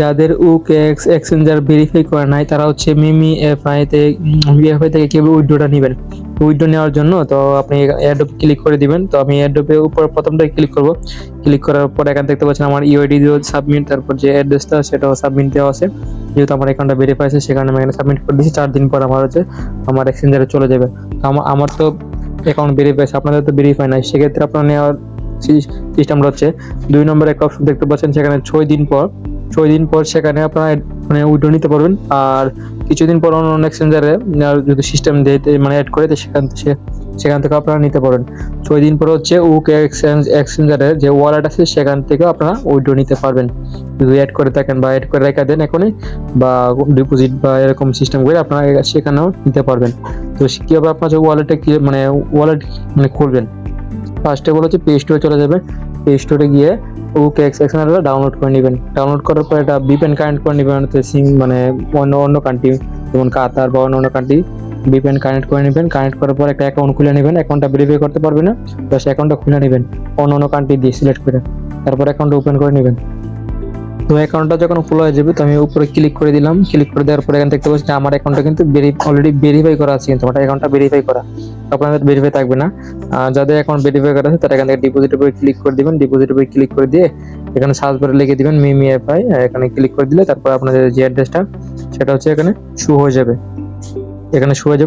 যাদের UKX exchanger verify করা নাই তারা হচ্ছে মিমিএফআই থেকে কিভাবে উইথড্রটা নেবেন। উইথড্র নেওয়ার জন্য তো আপনি অ্যাডোব ক্লিক করে দিবেন। তো আমি অ্যাডোবের উপর প্রথমটাই ক্লিক করব। ক্লিক করার পর এখান দেখতে পাচ্ছেন আমার ইউআইডি সাবমিট, তারপর যে অ্যাড্রেসটা সেটাও সাবমিট দেওয়া আছে। যেহেতু আমার অ্যাকাউন্টটা ভেরিফাই আছে সেখানে আমি এখানে সাবমিট করে দিয়েছি। 4 দিন পর আমার হচ্ছে আমার এক্সচেঞ্জারে চলে যাবে। আমার তো অ্যাকাউন্ট ভেরিফাই আছে, আপনাদের তো ভেরিফাই নাই, সেক্ষেত্রে আপনার নেওয়ার সিস্টেমটা হচ্ছে 2 নম্বরে একটা অপশন দেখতে পাচ্ছেন, সেখানে 6 দিন পর সেখানে আপনারা মানে উইথড্র নিতে পারবেন। আর কিছুদিন পর অন্য এক্সচেঞ্জারে যদি সিস্টেম দিতে মানে অ্যাড করে সেখান থেকে আপনারা নিতে পারেন। 6 দিন পর হচ্ছে এক্সচেঞ্জারের যে ওয়ালেট আছে সেখান থেকে আপনারা উইথড্র নিতে পারবেন যদি অ্যাড করে থাকেন বা অ্যাড করে রেখে দেন এখনই, বা ডিপোজিট বা এরকম সিস্টেম করে আপনারা সেখানেও নিতে পারবেন। তো কিভাবে আপনার ওয়ালেট খুলবেন, ফার্স্টে বলেছে প্লে স্টোরে চলে যাবেন। প্লে স্টোরে গিয়ে UKX এক্সচেঞ্জারটা ডাউনলোড করে নেবেন। ডাউনলোড করার পর এটা VPN কানেক্ট করে নেবেন, মানে অন্য কান্ট্রি যেমন কাতার বা অন্য কান্ট্রি VPN কানেক্ট করে নেবেন। কানেক্ট করার পর একটা অ্যাকাউন্ট খুলে নেবেন। অ্যাকাউন্টটা ভেরিফাই করতে পারবে না, প্লাস অ্যাকাউন্টটা খুলে নেবেন অন্য কান্ট্রি দিয়ে সিলেক্ট করে, তারপর অ্যাকাউন্টটা ওপেন করে নেবেন। তো অ্যাকাউন্টটা যখন খোলা হয়ে যাবে তো আমি উপরে ক্লিক করে দিলাম। ক্লিক করে দেওয়ার পরে এখান দেখতে পাচ্ছি আমার অ্যাকাউন্টটা কিন্তু অলরেডি ভেরিফাই করা আছে, কিন্তু আমার অ্যাকাউন্টটা ভেরিফাই করা, আপনাদের ভেরিফাই থাকবে না। যাদের অ্যাকাউন্ট ভেরিফাই করা আছে তারা এখান থেকে ডিপোজিটের উপরে ক্লিক করে দিবেন। ডিপোজিটের উপরে ক্লিক করে দিয়ে এখানে সার্চ বারে লিখে দিবেন মিমিএফআই, এখানে ক্লিক করে দিলে তারপর আপনাদের যে অ্যাড্রেসটা সেটা হচ্ছে এখানে শো হয়ে যাবে।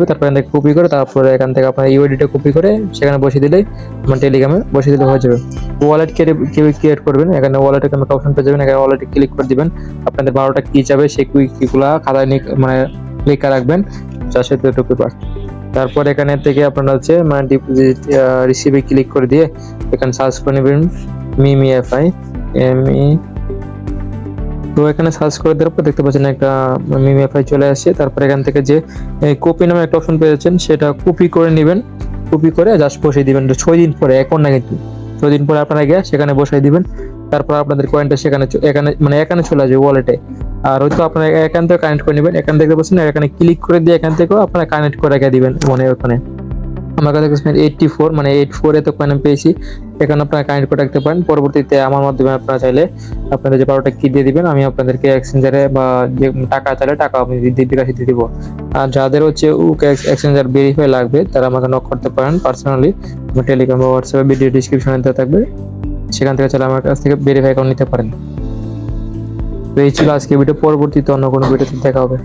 তারপর এখান থেকে কপি করে তারপরে এখান থেকে আপনার ইউআইডিটা কপি করে সেখানে বসিয়ে দিলেই আমার টেলিগ্রামে বসিয়ে দিলে হয়ে যাবে। ওয়ালেট কিভাবে ক্রিয়েট করবেন, এখানে ওয়ালেটের একটা অপশন পেয়ে যাবেন। এখানে ওয়ালেটে ক্লিক করে দিবেন। আপনাদের 12টা কি যাবে সেই কিগুলা খাতায় মানে লেখা রাখবেন, যার সাথে এটুকু পাস। তারপর এখানে থেকে আপনারা হচ্ছে মানে ডিপোজিট রিসিভে ক্লিক করে দিয়ে এখানে সার্চ করে নেবেন মিমিএফআই তো এখানে সার্চ করে দেওয়ার পর দেখতে পাচ্ছেন একটা মিমিএফআই চলে আসছে। তারপর এখান থেকে যে কপি নামে একটা অপশন পেয়েছেন সেটা কপি করে নেবেন। কপি করে জাস্ট বসিয়ে দিবেন 6 দিন পরে, এখন না কিন্তু 6 দিন পরে আপনারা গিয়ে সেখানে বসাই দিবেন। তারপর আপনাদের কয়েনটা এখানে চলে আসবে ওয়ালেটে। আর হয়তো আপনারা এখান থেকে কানেক্ট করে নেবেন। এখান থেকে বলছেন এখানে ক্লিক করে দিয়ে এখান থেকেও আপনারা কানেক্ট করে রেখে দিবেন। মানে ওখানে আমার কাছে 84 মানে 84 এত কয়েন পেয়েছি, এখানে আপনারা কানেক্ট করে রাখতে পারেন। পরবর্তীতে আমার মাধ্যমে আপনারা চাইলে আপনাদের যে 12টা কি দিয়ে দিবেন, আমি আপনাদেরকে এক্সচেঞ্জারে বা যে টাকা চাইলে টাকা আমি বিকাশে দিয়ে দিব। আর যাদের হচ্ছে এক্সচেঞ্জার ভেরিফাই লাগবে তারা আমাকে নক করতে পারেন পার্সোনালি, আমার টেলিগ্রাম বা হোয়াটসঅ্যাপে ভিডিও ডিসক্রিপশনে দেওয়া থাকবে, সেখান থেকে চাইলে আমার কাছ থেকে ভেরিফাই করে নিতে পারেন। তো এই ছিল আজকে ভিডিও, পরবর্তীতে অন্য কোনো ভিডিওতে দেখা হবে।